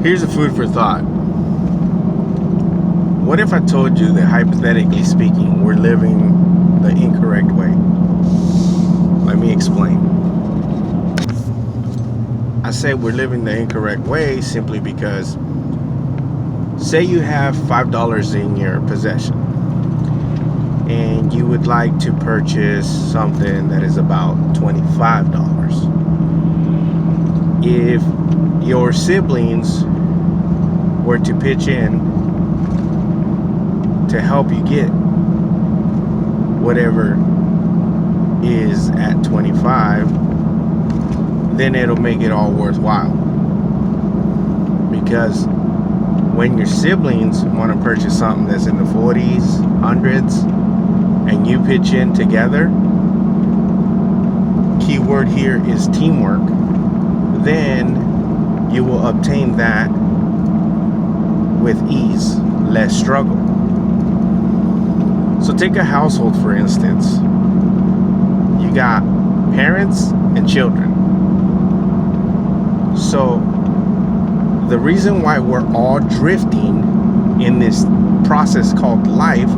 Here's a food for thought. What if I told you that, hypothetically speaking, we're living the incorrect way? Let me explain. I say we're living the incorrect way simply because, say you have $5 in your possession and you would like to purchase something that is about $25. If your siblings were to pitch in to help you get whatever is at 25, then it'll make it all worthwhile. Because when your siblings want to purchase something that's in the 40s, 100s, and you pitch in together, key word here is teamwork, then you will obtain that with ease, less struggle. So take a household, for instance. You got parents and children. So the reason why we're all drifting in this process called life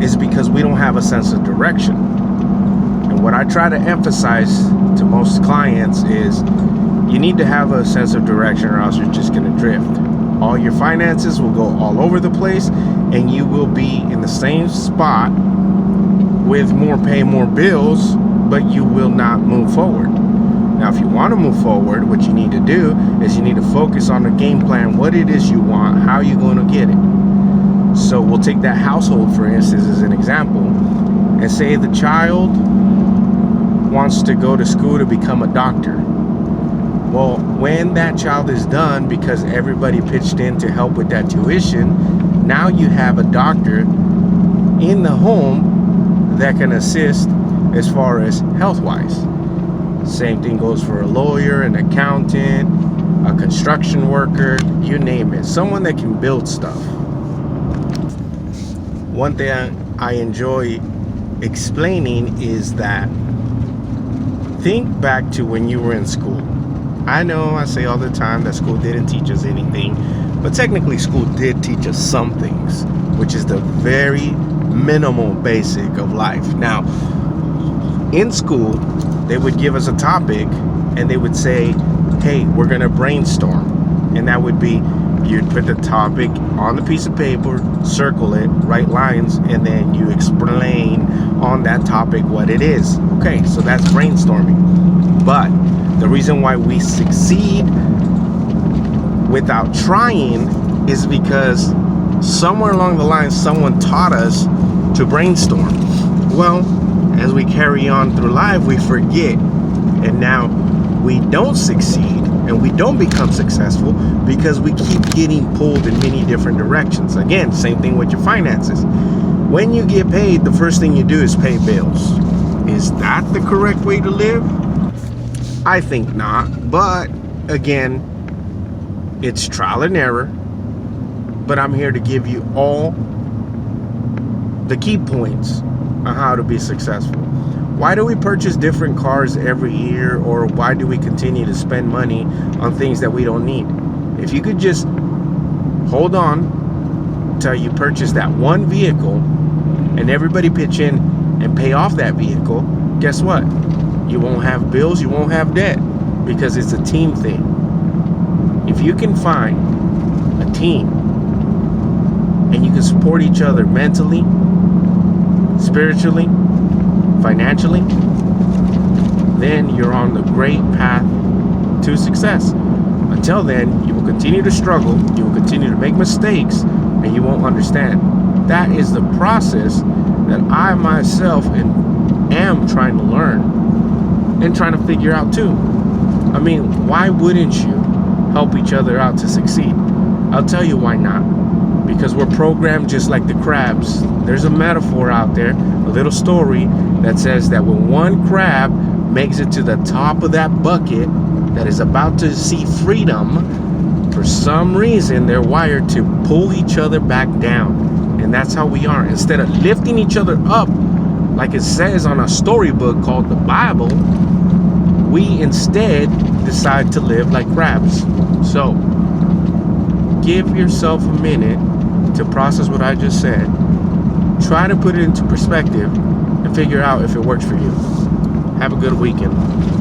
is because we don't have a sense of direction. And what I try to emphasize to most clients is you need to have a sense of direction, or else you're just going to drift. All your finances will go all over the place, and you will be in the same spot with more pay, more bills, but you will not move forward. Now, if you want to move forward, what you need to do is you need to focus on the game plan, what it is you want, how you're going to get it. So we'll take that household, for instance, as an example, and say the child wants to go to school to become a doctor. Well, when that child is done, because everybody pitched in to help with that tuition, now you have a doctor in the home that can assist as far as health-wise. Same thing goes for a lawyer, an accountant, a construction worker, you name it. Someone that can build stuff. One thing I enjoy explaining is that think back to when you were in school. I know I say all the time that school didn't teach us anything, but technically school did teach us some things, which is the very minimal basic of life. Now, in school, they would give us a topic and they would say, hey, we're going to brainstorm. And that would be, you'd put the topic on the piece of paper, circle it, write lines, and then you explain on that topic what it is. Okay, so that's brainstorming. But the reason why we succeed without trying is because somewhere along the line, someone taught us to brainstorm. Well, as we carry on through life, we forget. And now we don't succeed and we don't become successful because we keep getting pulled in many different directions. Again, same thing with your finances. When you get paid, the first thing you do is pay bills. Is that the correct way to live? I think not. But again, it's trial and error. But I'm here to give you all the key points on how to be successful. Why do we purchase different cars every year, or why do we continue to spend money on things that we don't need? If you could just hold on till you purchase that one vehicle and everybody pitch in and pay off that vehicle, guess what? You won't have bills, you won't have debt, because it's a team thing. If you can find a team and you can support each other mentally, spiritually, financially, then you're on the great path to success. Until then, you will continue to struggle, you will continue to make mistakes, and you won't understand. That is the process that I myself am trying to learn and trying to figure out too. I mean, why wouldn't you help each other out to succeed? I'll tell you why not. Because we're programmed just like the crabs. There's a metaphor out there, a little story that says that when one crab makes it to the top of that bucket that is about to see freedom, for some reason they're wired to pull each other back down. And that's how we are. Instead of lifting each other up, like it says on a storybook called the Bible, we instead decide to live like crabs. So give yourself a minute to process what I just said. Try to put it into perspective and figure out if it works for you. Have a good weekend.